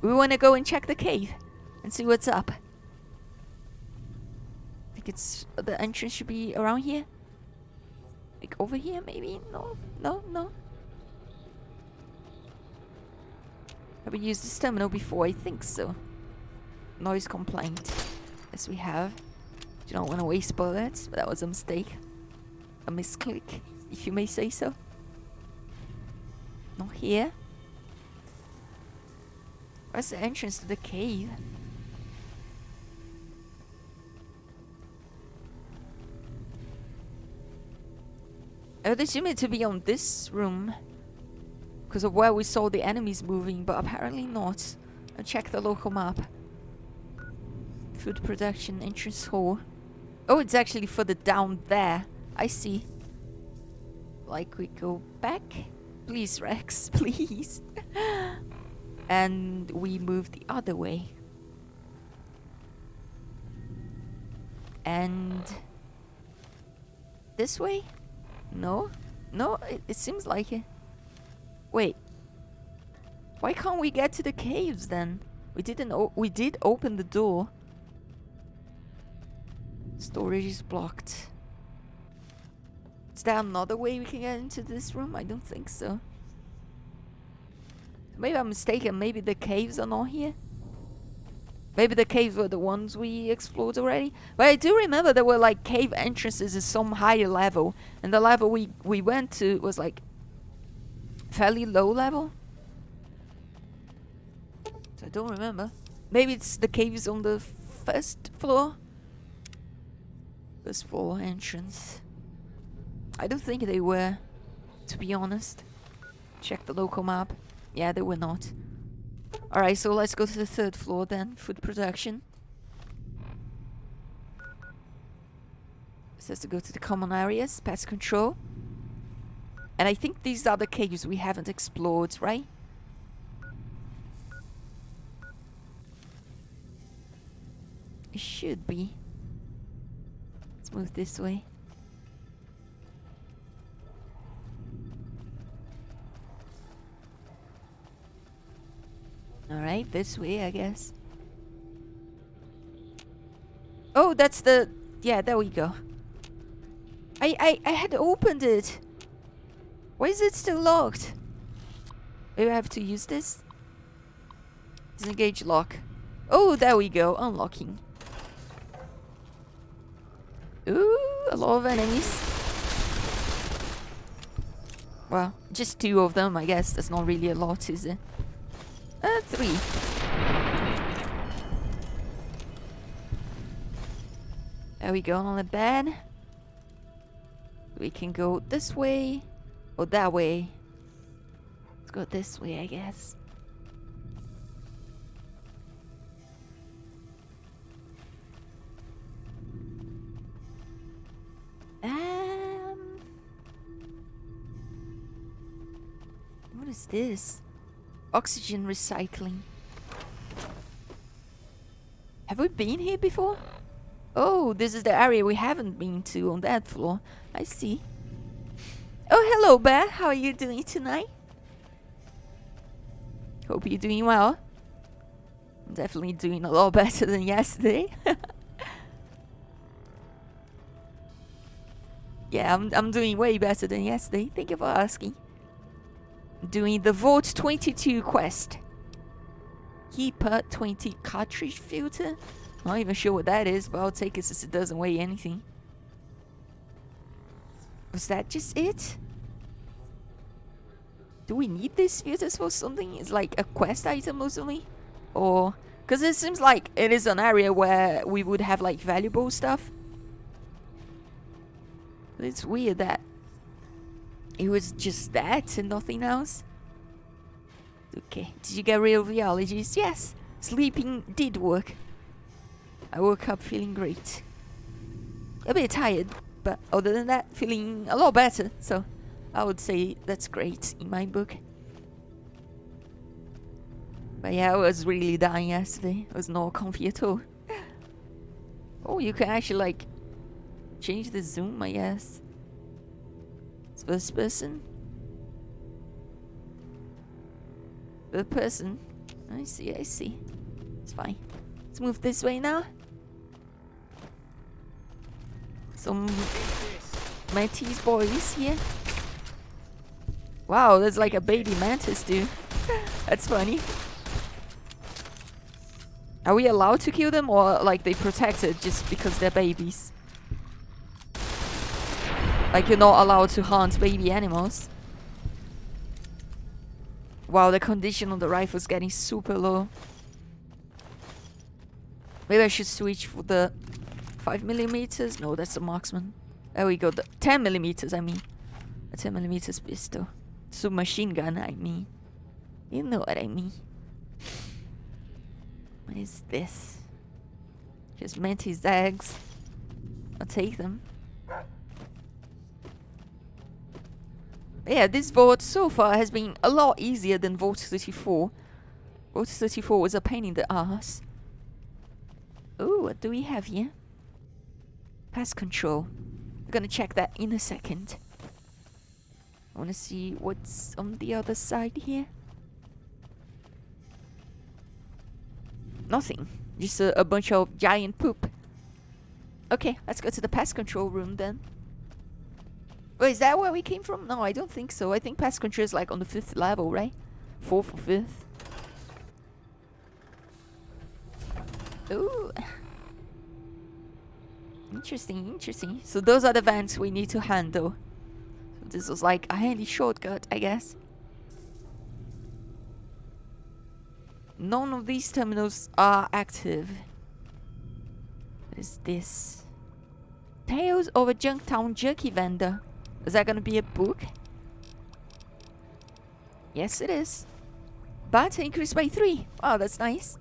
We want to go and check the cave and see what's up. I think it's the entrance should be around here. Like over here, maybe? No. Have we used this terminal before? I think so. Noise complaint. Yes, we have. Do not want to waste bullets, but that was a mistake. A misclick, if you may say so. Not here. Where's the entrance to the cave? I would assume it to be on this room because of where we saw the enemies moving, but apparently not. I'll check the local map. Food production entrance hall. Oh, it's actually further down there. I see. Like we go back. Please, Rex, please. And we move the other way. And this way? No? No, it seems like it. Wait. Why can't we get to the caves then? We did open the door. Storage is blocked. Is there another way we can get into this room? I don't think so. Maybe I'm mistaken. Maybe the caves are not here. Maybe the caves were the ones we explored already. But I do remember there were like cave entrances at some higher level. And the level we went to was like fairly low level. So I don't remember. Maybe it's the caves on the first floor. First floor entrance. I don't think they were, to be honest. Check the local map. Yeah, they were not. Alright, so let's go to the third floor then. Food production. It says to go to the common areas. Pest control. And I think these are the caves we haven't explored, right? It should be. Let's move this way. Alright, this way, I guess. Oh, that's the... Yeah, there we go. I had opened it. Why is it still locked? Maybe I have to use this? Disengage lock. Oh, there we go. Unlocking. Ooh, a lot of enemies. Well, just 2 of them, I guess. That's not really a lot, is it? 3. There we go, on the bed. We can go this way or that way. Let's go this way, I guess. What is this? Oxygen recycling. Have we been here before? Oh, this is the area we haven't been to on that floor. I see. Oh, hello, Bear. How are you doing tonight? Hope you're doing well. I'm definitely doing a lot better than yesterday. Yeah, I'm doing way better than yesterday. Thank you for asking. Doing the Vault 22 quest. Keeper 20 cartridge filter. Not even sure what that is, but I'll take it since it doesn't weigh anything. Was that just it? Do we need these filters for something? It's like a quest item or something? Or... because it seems like it is an area where we would have like valuable stuff. But it's weird that it was just that and nothing else. Okay, did you get rid of the allergies? Yes, sleeping did work. I woke up feeling great. A bit tired, but other than that, feeling a lot better. So I would say that's great in my book. But yeah, I was really dying yesterday. I was not comfy at all. Oh, you can actually like change the zoom, I guess. It's first person. Third person. I see, I see. It's fine. Let's move this way now. Some mantis boys here. Wow, there's like a baby mantis too. That's funny. Are we allowed to kill them, or like they protected just because they're babies? Like you're not allowed to hunt baby animals. Wow, the condition on the rifle's getting super low. Maybe I should switch for the 5mm. No, that's the marksman. There we go. The 10mm, I mean. A 10mm pistol. Submachine gun, I mean. You know what I mean. What is this? Just mantis eggs. I'll take them. Yeah, this vote so far has been a lot easier than vote 34. Vote 34 was a pain in the ass. Oh, what do we have here? Pest control. We're gonna check that in a second. I wanna see what's on the other side here. Nothing. Just a bunch of giant poop. Okay, let's go to the pest control room then. Wait, is that where we came from? No, I don't think so. I think pest control is like on the 5th level, right? 4th or 5th. Ooh. Interesting, interesting. So those are the vents we need to handle. So this was like a handy shortcut, I guess. None of these terminals are active. What is this? Tales of a Junktown jerky vendor. Is that gonna be a book? Yes, it is. But increased by 3. Wow, that's nice.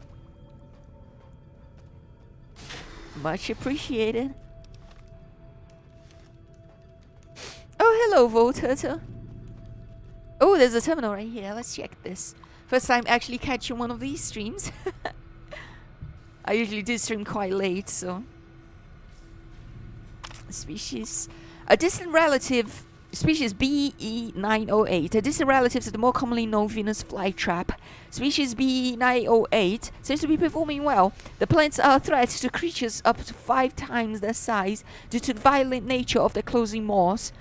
Much appreciated. Oh, hello, Volturtle. Oh, there's a terminal right here. Let's check this. First time actually catching one of these streams. I usually do stream quite late, so. Species. A distant relative, species BE908. A distant relative to the more commonly known Venus flytrap. Species BE908 seems to be performing well. The plants are a threat to creatures up to 5 times their size due to the violent nature of their closing maws.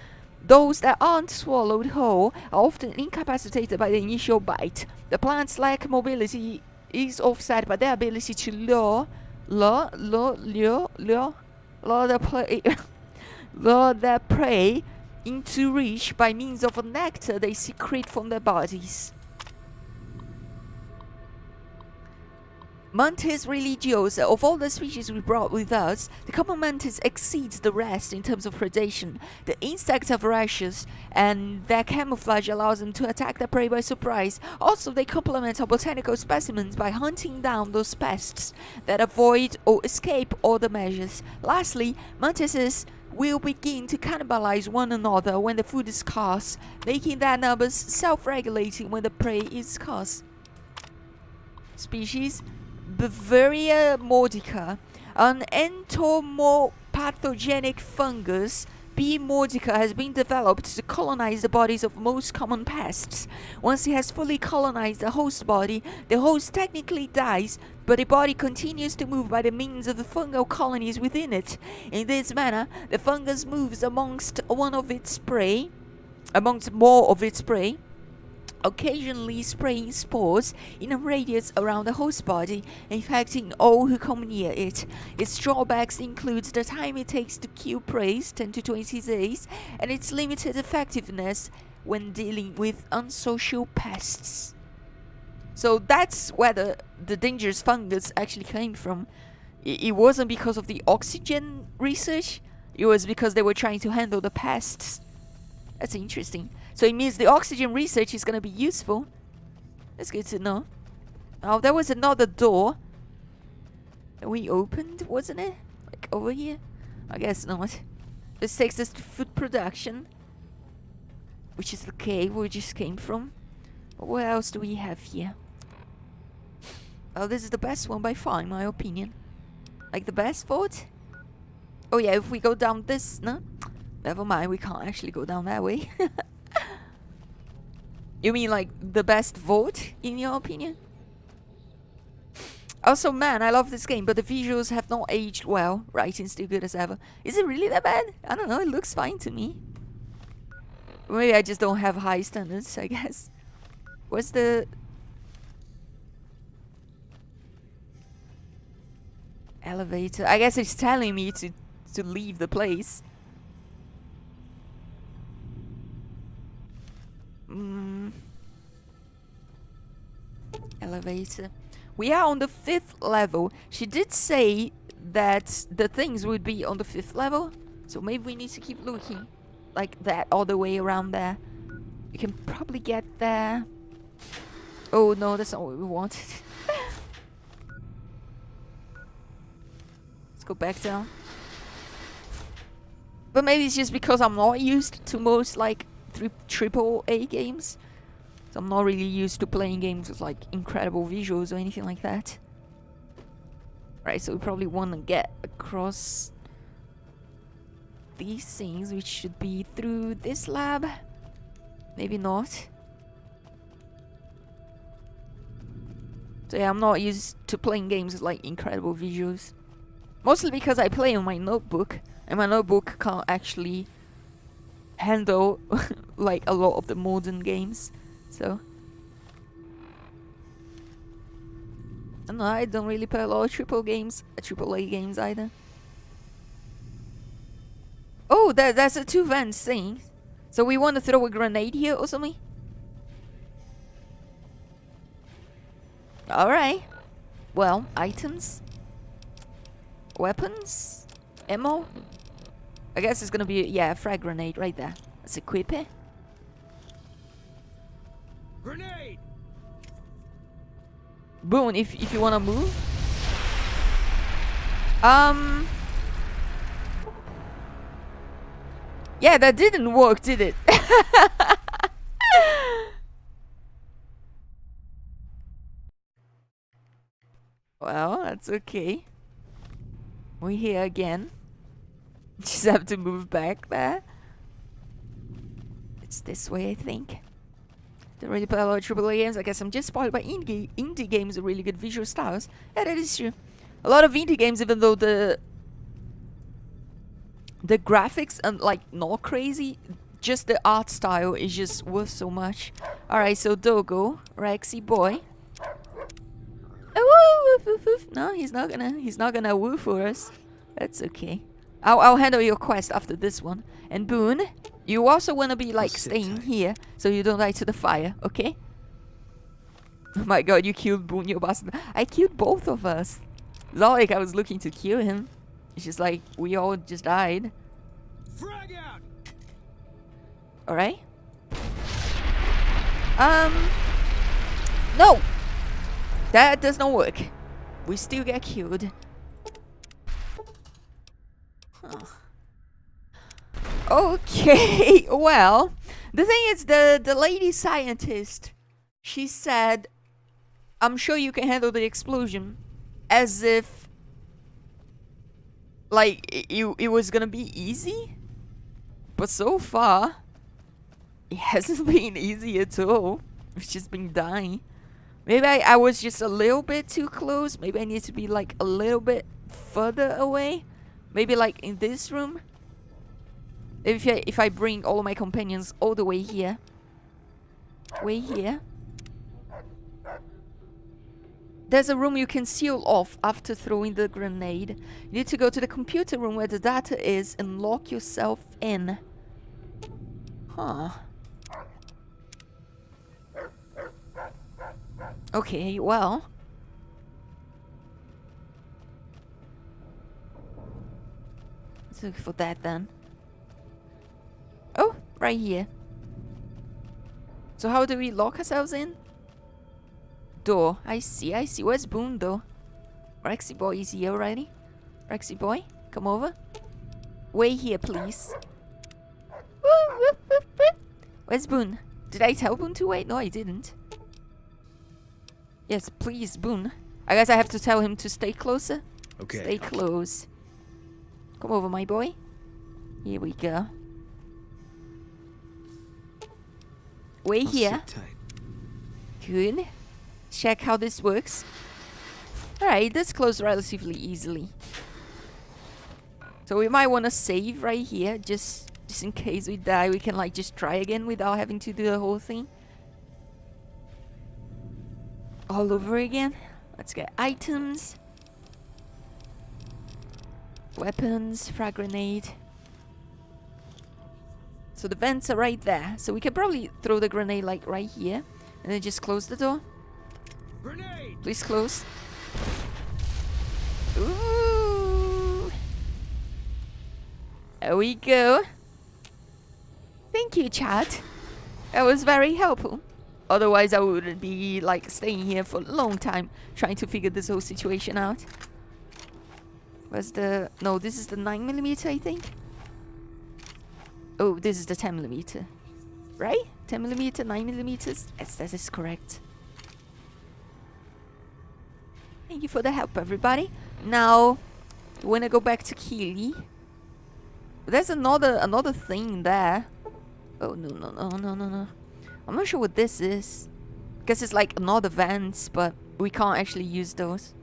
Those that aren't swallowed whole are often incapacitated by the initial bite. The plant's lack of mobility is offset by their ability to lure their prey into reach by means of a nectar they secrete from their bodies. Mantis religiosa, of all the species we brought with us, the common mantis exceeds the rest in terms of predation. The insects are voracious, and their camouflage allows them to attack their prey by surprise. Also, they complement our botanical specimens by hunting down those pests that avoid or escape other measures. Lastly, mantises will begin to cannibalize one another when the food is scarce, making their numbers self-regulating when the prey is scarce. Species Bavaria mordica, an entomopathogenic fungus. B. mordica has been developed to colonize the bodies of most common pests. Once it has fully colonized the host body, the host technically dies, but the body continues to move by the means of the fungal colonies within it. In this manner, the fungus moves amongst more of its prey, occasionally spraying spores in a radius around the host body, infecting all who come near it. Its drawbacks include the time it takes to kill prey, 10 to 20 days, and its limited effectiveness when dealing with unsocial pests. So that's where the dangerous fungus actually came from. It wasn't because of the oxygen research, it was because they were trying to handle the pests. That's interesting. So it means the oxygen research is going to be useful. That's good to know. Oh, there was another door that we opened, wasn't it? Like over here? I guess not. This takes us to food production, which is the cave we just came from. What else do we have here? Oh, this is the best one by far, in my opinion. Like the best vote? Oh yeah, if we go down this, no? Never mind, we can't actually go down that way. You mean like the best vote, in your opinion? Also, man, I love this game, but the visuals have not aged well. Writing's still good as ever. Is it really that bad? I don't know, it looks fine to me. Maybe I just don't have high standards, I guess. Where's the... elevator? I guess it's telling me to leave the place. Elevator. We are on the 5th level. She did say that the things would be on the 5th level. So maybe we need to keep looking like that all the way around there. We can probably get there. Oh no, that's not what we wanted. Let's go back down. But maybe it's just because I'm not used to most like AAA games. So I'm not really used to playing games with like incredible visuals or anything like that. Right, so we probably want to get across these things, which should be through this lab. Maybe not. So yeah, I'm not used to playing games with like incredible visuals. Mostly because I play on my notebook, and my notebook can't actually handle like a lot of the modern games. So I don't know, I don't really play a lot of AAA games either. Oh, that's a 2 vents thing. So we want to throw a grenade here or something? Alright. Well, items. Weapons. Ammo. I guess it's gonna be, yeah, a frag grenade right there. Let's equip it. Grenade! Boone, if you wanna move. Yeah, that didn't work, did it? Well, that's okay. We're here again. Just have to move back there. It's this way, I think. Don't really play a lot of AAA games. I guess I'm just spoiled by indie games with really good visual styles. Yeah, that is true. A lot of indie games, even though the graphics and like not crazy, just the art style is just worth so much. Alright, so Dogo, Rexy boy. Oh, woof, woof, woof. No, he's not gonna woo for us. That's okay. I'll handle your quest after this one. And Boone, you also wanna be like staying here so you don't die to the fire, okay? Oh my god, you killed Boone, you bastard. I killed both of us. It's not like I was looking to kill him. It's just like we all just died. Frag out! Alright. No! That does not work. We still get killed. Huh. Okay, well, the thing is, the lady scientist, she said, I'm sure you can handle the explosion, as if like it was gonna be easy. But so far it hasn't been easy at all. It's just been dying. Maybe I was just a little bit too close. Maybe I need to be like a little bit further away. Maybe like in this room. If I bring all of my companions all the way here. Way here. There's a room you can seal off after throwing the grenade. You need to go to the computer room where the data is and lock yourself in. Huh. Okay, well. Let's look for that then. Oh, right here. So how do we lock ourselves in? Door. I see. Where's Boone though? Rexy boy is here already. Rexy boy, come over. Way here, please. Where's Boone? Did I tell Boone to wait? No, I didn't. Yes, please, Boone. I guess I have to tell him to stay closer. Okay. Stay close. Come over, my boy. Here we go. Way here. Sit tight. Good. Check how this works. Alright, this closed relatively easily. So we might want to save right here, just in case we die. We can like just try again without having to do the whole thing all over again. Let's get items, weapons, frag grenade. So the vents are right there. So we can probably throw the grenade like right here, and then just close the door. Grenade! Please close. Ooh. There we go. Thank you, chat. That was very helpful. Otherwise, I wouldn't be like staying here for a long time trying to figure this whole situation out. Where's the... No, this is the 9mm, I think. Oh, this is the 10mm. Right? 10mm, 9mm? Yes, that is correct. Thank you for the help, everybody. Now, we want to go back to Keely. There's another thing there. Oh, no. I'm not sure what this is. Guess it's like another vents, but we can't actually use those.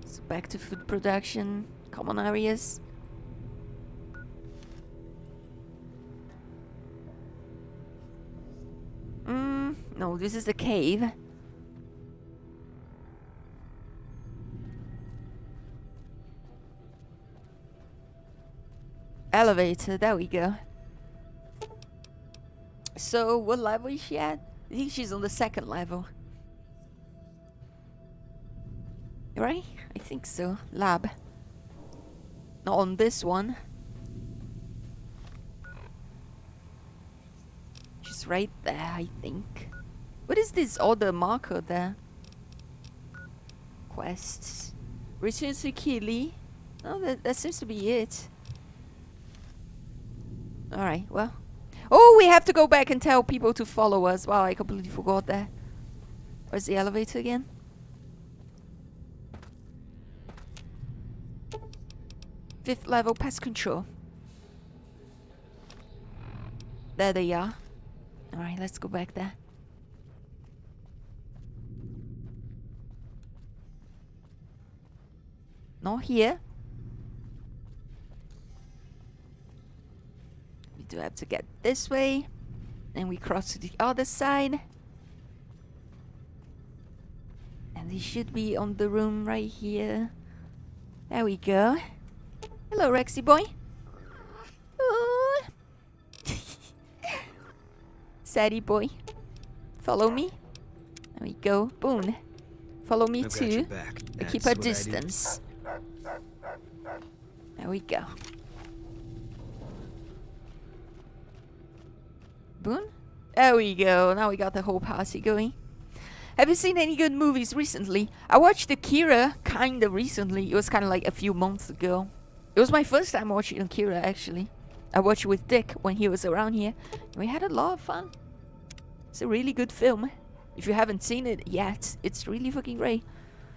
So back to food production, common areas. No, this is the cave. Elevator, there we go. So, what level is she at? I think she's on the 2nd level. Right? I think so. Lab. Not on this one. She's right there, I think. What is this other marker there? Quests. Return to Keely. Oh, that seems to be it. Alright, well. Oh, we have to go back and tell people to follow us. Wow, I completely forgot that. Where's the elevator again? Fifth level pest control. There they are. Alright, let's go back there. Not here. We do have to get this way. And we cross to the other side. And they should be on the room right here. There we go. Hello, Rexy boy. Ooh. Sadie boy. Follow me. There we go. Boom. Follow me I've got too. your back. We keep That's our what I do. distance. There we go. Boom. There we go. Now we got the whole party going. Have you seen any good movies recently? I watched Akira kinda recently. It was kinda like a few months ago. It was my first time watching Akira, actually. I watched it with Dick when he was around here. We had a lot of fun. It's a really good film. If you haven't seen it yet, it's really fucking great.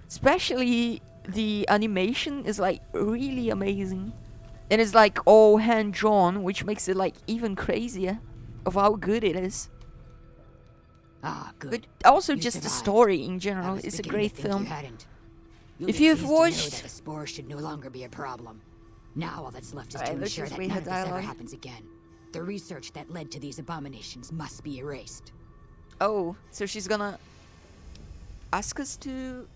Especially the animation is like really amazing. And it's like all hand drawn, which makes it like even crazier of how good it is. Ah, good. But also You just the survived. story in I general. was It's a beginning great to think film. You hadn't. You'll If be you've pleased to know watched- that the spore should no longer be a problem. Now all that's left is Alright, to let's ensure just that read none her of this ever dialogue. happens again. The research that led to these abominations must be erased. Oh, so she's gonna ask us to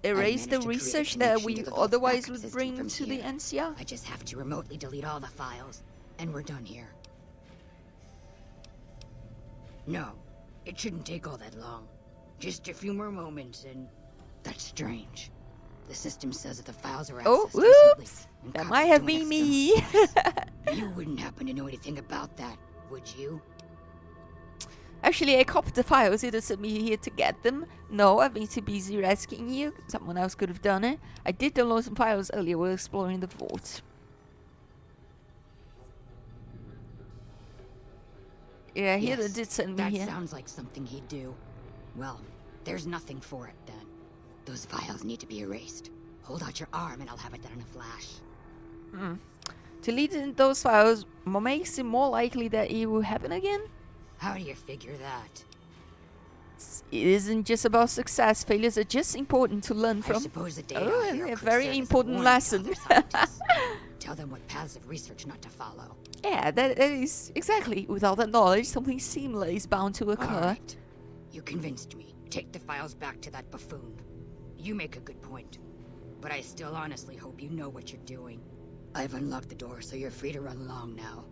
erase managed the to create a research that connection we to the vault's otherwise backup would system bring from to the here. NCR. I just have to remotely delete all the files, and we're done here. No, it shouldn't take all that long. Just a few more moments, and that's strange. The system says that the files are Oh, accessed recently, whoops! and That copies might have don't been external me. You wouldn't happen to know anything about that, would you? Actually, I copied the files. You just sent me here to get them. No, I've been too busy rescuing you. Someone else could have done it. I did download some files earlier while exploring the vault. Yeah, he Yes, did send me that here. sounds like something he'd do. Well, there's nothing for it then. Those files need to be erased. Hold out your arm and I'll have it done in a flash. Deleting those files makes it more likely that it will happen again? How do you figure that? It isn't just about success. Failures are just important to learn I from. suppose the data Oh, out here a could very serve as a important warning to lesson. other scientists. Tell them what paths of research not to follow. Yeah, that is exactly. Without that knowledge, something similar is bound to occur. All right. You convinced me. Take the files back to that buffoon. You make a good point. But I still honestly hope you know what you're doing. I've unlocked the door, so you're free to run along now.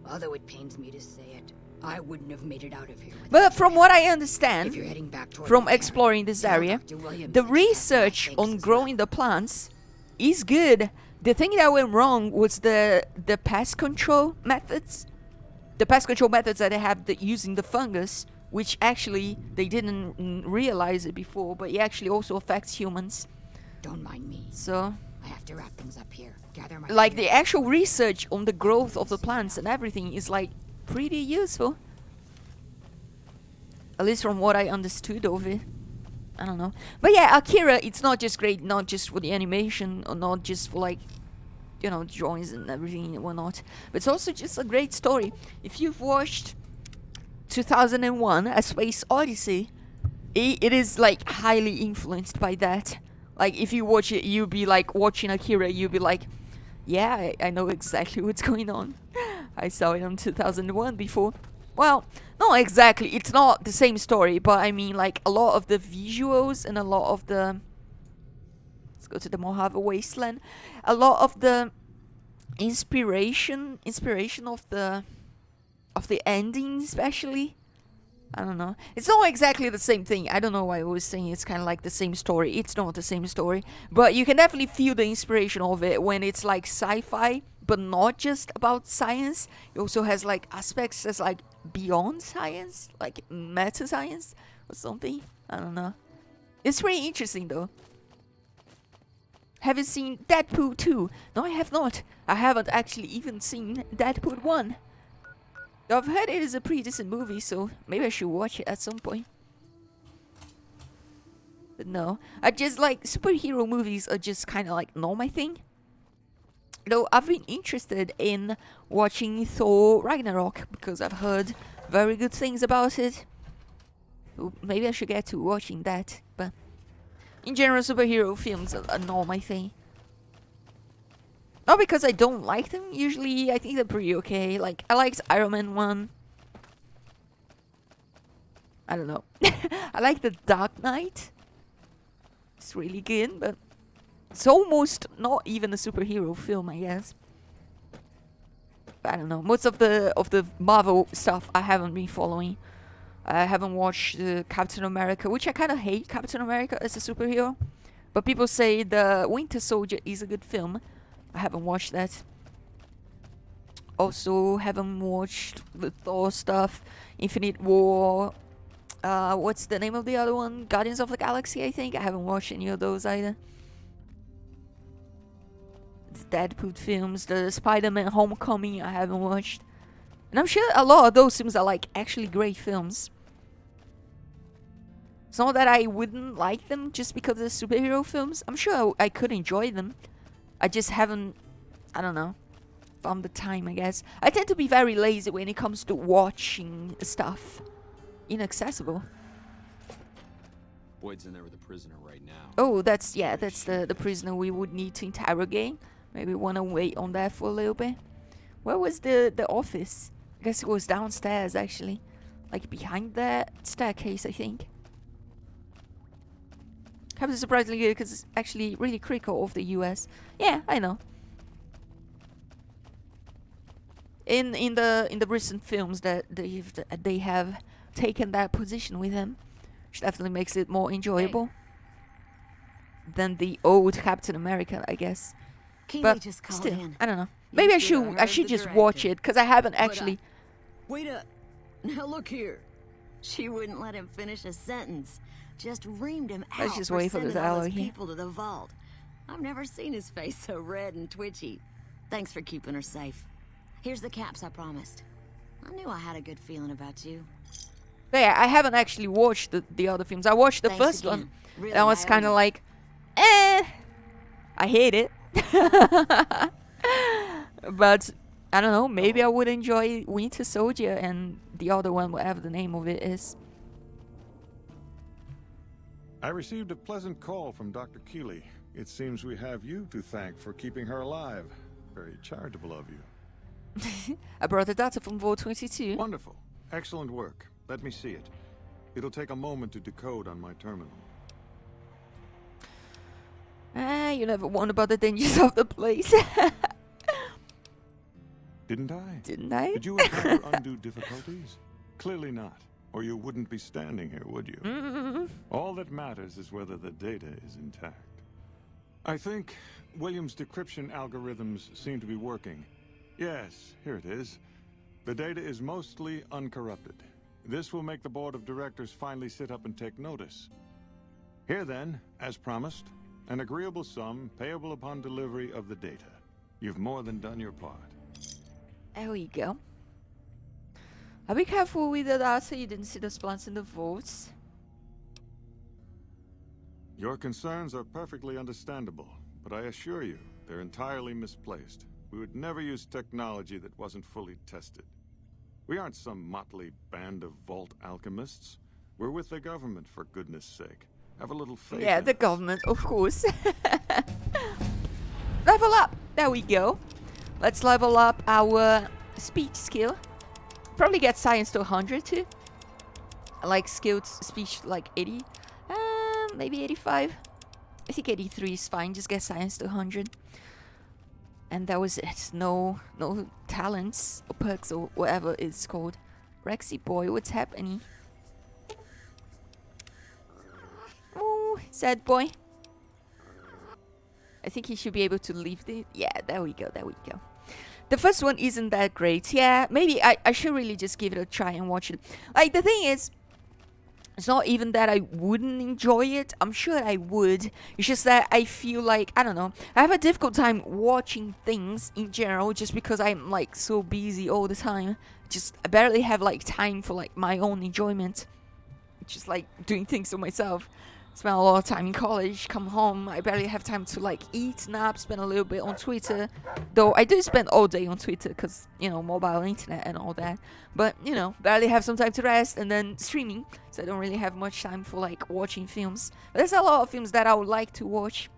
Although it pains me to say it, I wouldn't have made it out of here without But from your what help. I If understand, you're heading back toward from the camp, exploring this tell area, Dr. Williams the that you have my research thanks on as growing the plants is good. The thing that went wrong was the pest control methods. The pest control methods that they have using the fungus, which actually they didn't realize it before, but it actually also affects humans. Don't mind me. So, I have to wrap things up here. Gather my like the gear. actual research on the growth of the plants and everything is like pretty useful. At least from what I understood of it. I don't know. But yeah, Akira, it's not just great, not just for the animation, or not just for like, you know, drawings and everything and whatnot. But it's also just a great story. If you've watched 2001, A Space Odyssey, it is like highly influenced by that. Like if you watch it, you'll be like watching Akira, you'll be like, yeah, I know exactly what's going on. I saw it on 2001 before. Well, not exactly. It's not the same story, but I mean, like, a lot of the visuals and a lot of the... Let's go to the Mojave Wasteland. A lot of the inspiration of the ending, especially. I don't know. It's not exactly the same thing. I don't know why I was saying it's kind of like the same story. It's not the same story. But you can definitely feel the inspiration of it when it's like sci-fi, but not just about science. It also has like aspects that's like beyond science, like meta science or something. I don't know. It's pretty interesting though. Have you seen Deadpool 2? No, I have not. I haven't actually even seen Deadpool 1. I've heard it is a pretty decent movie, so maybe I should watch it at some point. But no, I just like superhero movies are just kind of like not my thing. Though I've been interested in watching Thor Ragnarok because I've heard very good things about it. So maybe I should get to watching that. But in general, superhero films are not my thing. Not because I don't like them. Usually, I think they're pretty okay. Like, I liked Iron Man 1. I don't know. I like The Dark Knight. It's really good, but it's almost not even a superhero film, I guess. But I don't know. Most of the Marvel stuff I haven't been following. I haven't watched Captain America, which I kind of hate Captain America as a superhero. But people say the Winter Soldier is a good film. I haven't watched that. Also, haven't watched the Thor stuff, Infinite War. What's the name of the other one? Guardians of the Galaxy, I think. I haven't watched any of those either. The Deadpool films, the Spider-Man Homecoming, I haven't watched. And I'm sure a lot of those films are like actually great films. It's not that I wouldn't like them just because they're superhero films. I'm sure I could enjoy them. I just haven't, I don't know, found the time, I guess. I tend to be very lazy when it comes to watching stuff. Inaccessible. Boyd's in there with the prisoner right now. Oh, that's the prisoner we would need to interrogate. Maybe want to wait on that for a little bit. Where was the office? I guess it was downstairs, actually. Like behind that staircase, I think. Captain surprisingly good because it's actually really critical of the US. Yeah, I know. In the recent films that they have taken that position with him, which definitely makes it more enjoyable than the old Captain America, I guess. Keely But just called still, in. I don't know. Maybe I should just watch it because I haven't actually. Wait up. Now look here. She wouldn't let him finish a sentence. Just reamed him out Let's just for wait for this sending all hour his here. people to the vault. I've never seen his face so red and twitchy. Thanks for keeping her safe. Here's the caps I promised. I knew I had a good feeling about you. But yeah, I haven't actually watched the other films. I watched the Thanks first again. one. Really, And I was I owe kind of you. like, I hate it. But I don't know. Maybe I would enjoy Winter Soldier and the other one, whatever the name of it is. I received a pleasant call from Dr. Keeley. It seems we have you to thank for keeping her alive. Very charitable of you. I brought the data from Vault 22. Wonderful. Excellent work. Let me see it. It'll take a moment to decode on my terminal. You never warned about the dangers of the place. Didn't I? Didn't I? Did you encounter undue difficulties? Clearly not. Or you wouldn't be standing here, would you? All that matters is whether the data is intact. I think William's decryption algorithms seem to be working. Yes, here it is. The data is mostly uncorrupted. This will make the board of directors finally sit up and take notice. Here then, as promised, an agreeable sum payable upon delivery of the data. You've more than done your part. There we go. I'll be careful with the data. You didn't see the splats in the votes. Your concerns are perfectly understandable, but I assure you, they're entirely misplaced. We would never use technology that wasn't fully tested. We aren't some motley band of vault alchemists. We're with the government, for goodness sake. Have a little faith Yeah, in the us. government, of course. Level up. There we go. Let's level up our speech skill. Probably get science to 100 too. I like skilled speech like 80. Maybe 85. I think 83 is fine. Just get science to 100. And that was it. No talents or perks or whatever it's called. Rexy boy, what's happening? Oh, sad boy. I think he should be able to leave the... Yeah, there we go, there we go. The first one isn't that great. Yeah, maybe I should really just give it a try and watch it. Like, the thing is, it's not even that I wouldn't enjoy it. I'm sure I would. It's just that I feel like, I don't know, I have a difficult time watching things in general just because I'm, like, so busy all the time. I barely have, like, time for, like, my own enjoyment. Just, like, doing things for myself. Spend a lot of time in college, come home, I barely have time to like eat, nap, spend a little bit on Twitter. Though I do spend all day on Twitter because, you know, mobile internet and all that. But, you know, barely have some time to rest and then streaming. So I don't really have much time for like watching films. But there's a lot of films that I would like to watch.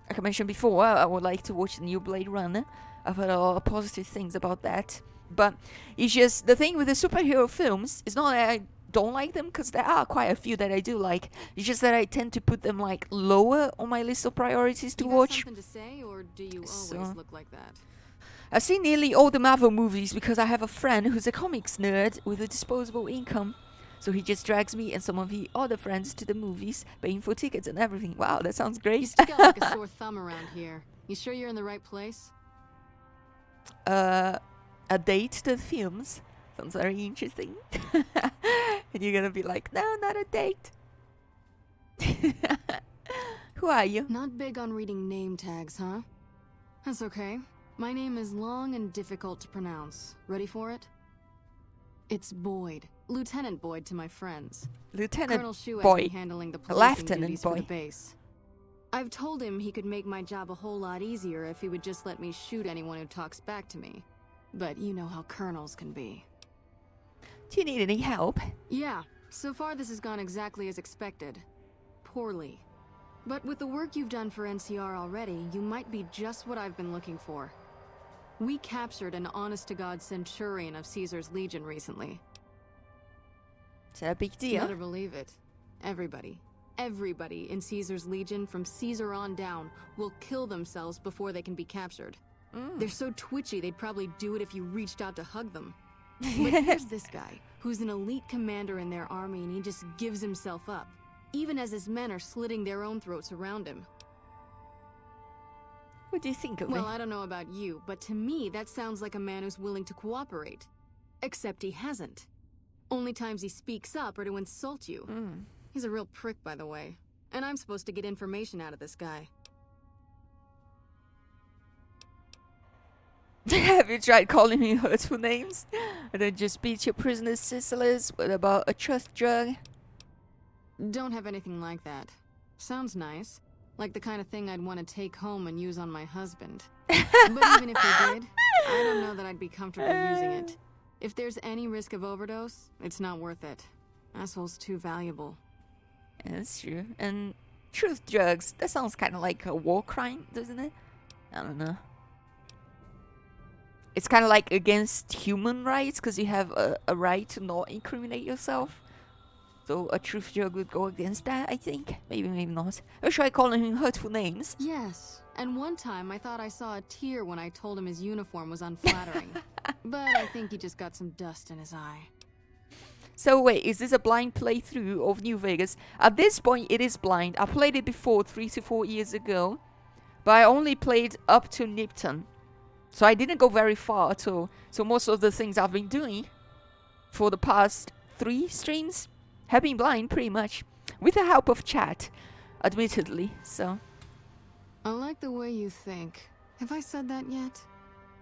Like I mentioned before, I would like to watch the new Blade Runner. I've heard a lot of positive things about that. But it's just, the thing with the superhero films is not that I don't like them, because there are quite a few that I do like. It's just that I tend to put them like lower on my list of priorities to watch. Something to say, or do you So- always look like that? I've seen nearly all the Marvel movies because I have a friend who's a comics nerd with a disposable income. So he just drags me and some of the other friends to the movies, paying for tickets and everything. Wow, that sounds You great. stick out like a sore thumb around here. You sure you're in the right place? A date to the films. Sounds very interesting. And you're gonna be like, no, not a date. Who are you? Not big on reading name tags, huh? That's okay. My name is long and difficult to pronounce. Ready for it? It's Boyd. Lieutenant Boyd to my friends. Lieutenant Colonel Shu has Boy. me handling the policing Lieutenant duties for the Boy. base. I've told him he could make my job a whole lot easier if he would just let me shoot anyone who talks back to me. But you know how colonels can be. Do you need any help? Yeah, so far this has gone exactly as expected. Poorly. But with the work you've done for NCR already, you might be just what I've been looking for. We captured an honest-to-God Centurion of Caesar's Legion recently. Is that a big deal? Better believe it. Everybody in Caesar's Legion from Caesar on down will kill themselves before they can be captured. They're so twitchy they'd probably do it if you reached out to hug them. But here's this guy, who's an elite commander in their army, and he just gives himself up, even as his men are slitting their own throats around him. What do you think of Well, me? I don't know about you, but to me that sounds like a man who's willing to cooperate. Except he hasn't. Only times he speaks up are to insult you. He's a real prick, by the way. And I'm supposed to get information out of this guy. Have you tried calling me hurtful names? And then just beat your prisoners senseless? What about a trust drug? Don't have anything like that. Sounds nice. Like the kind of thing I'd want to take home and use on my husband. But even if he did, I don't know that I'd be comfortable using it. If there's any risk of overdose, it's not worth it. Asshole's too valuable. Yeah, that's true. And truth drugs, that sounds kind of like a war crime, doesn't it? I don't know. It's kind of like against human rights because you have a right to not incriminate yourself. So a truth drug would go against that, I think. Maybe, maybe not. Or should I call him hurtful names? Yes, and one time I thought I saw a tear when I told him his uniform was unflattering. But I think he just got some dust in his eye. So wait, is this a blind playthrough of New Vegas? At this point, it is blind. I played it before 3 to 4 years ago. But I only played up to Nipton. So I didn't go very far at all. So most of the things I've been doing for the past 3 streams have been blind, pretty much. With the help of chat, admittedly, so... I like the way you think. Have I said that yet?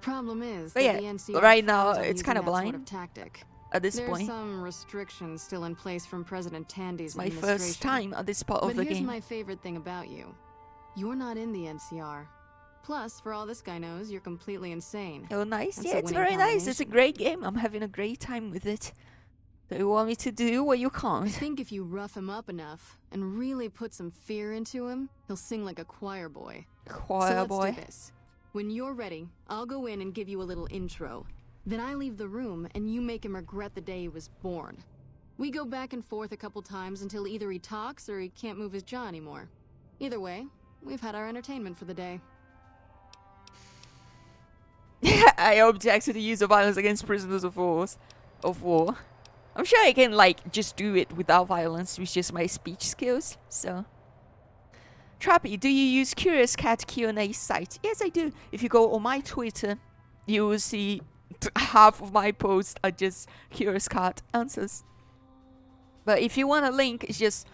Problem is, But that yeah, the NCR right now, frowns on it's using kinda that sort blind. of tactic. At this There's point, some restrictions still in place from President Tandy's my administration. first time at this part of But the here's game. my favorite thing about you. You're not in the NCR. Plus, for all this guy knows, you're completely insane. Oh, nice. That's Yeah, a it's winning very nice. It's a combination. great game. I'm having a great time with it. Do you want me to do what you I can't? think if you rough him up enough and really put some fear into him, he'll sing like a choir boy. Choir So boy. let's do this. When you're ready, I'll go in and give you a little intro. Then I leave the room and you make him regret the day he was born. We go back and forth a couple times until either he talks or he can't move his jaw anymore. Either way, we've had our entertainment for the day. I object to the use of violence against prisoners of war. I'm sure I can like just do it without violence with just my speech skills. So, Trappy, do you use Curious Cat Q&A site? Yes, I do. If you go on my Twitter, you will see half of my posts are just Curious Cat answers. But if you want a link, it's just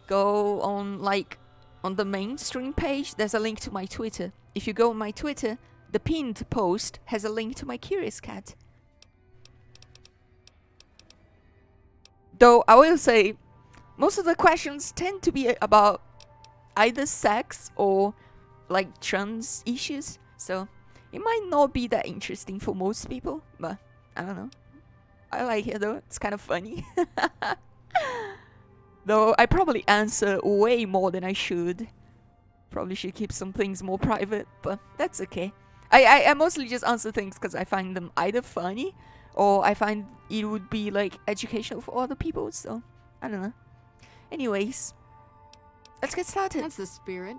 go on like on the mainstream page. There's a link to my Twitter. If you go on my Twitter, the pinned post has a link to my Curious Cat. Though I will say, most of the questions tend to be about either sex or like trans issues. So it might not be that interesting for most people, but I don't know. I like it though. It's kind of funny. Though I probably answer way more than I should. Probably should keep some things more private, but that's okay. I mostly just answer things because I find them either funny or I find it would be like educational for other people, so I don't know. Anyways, let's get started. That's the spirit.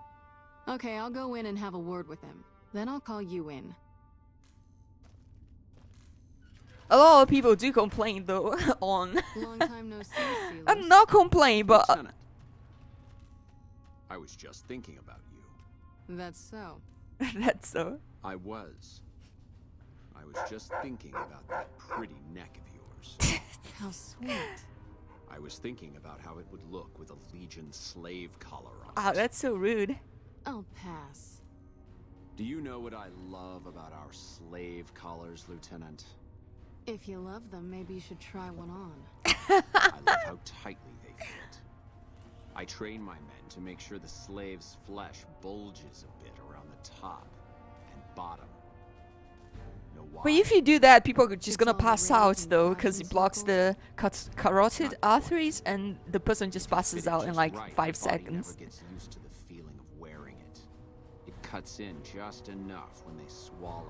Okay, I'll go in and have a word with him. Then I'll call you in. A lot of people do complain though on... Long time no see, Seelers. I'm not complaining, but... Lieutenant, I was just thinking about you. That's so. That's so... I was just thinking about that pretty neck of yours. How sweet. I was thinking about how it would look with a Legion slave collar on Ah, it. that's so rude. I'll pass. Do you know what I love about our slave collars, Lieutenant? If you love them, maybe you should try one on. I love how tightly they fit. I train my men to make sure the slave's flesh bulges a bit around the top and bottom. Know why? But if you do that, people are just It's gonna all pass the out rage though, and because fashion it blocks circles. the carotid arteries and the person just If you passes fit it out in just like right, 5 your body seconds. never gets used to the feeling of wearing it. It cuts in just enough when they swallow.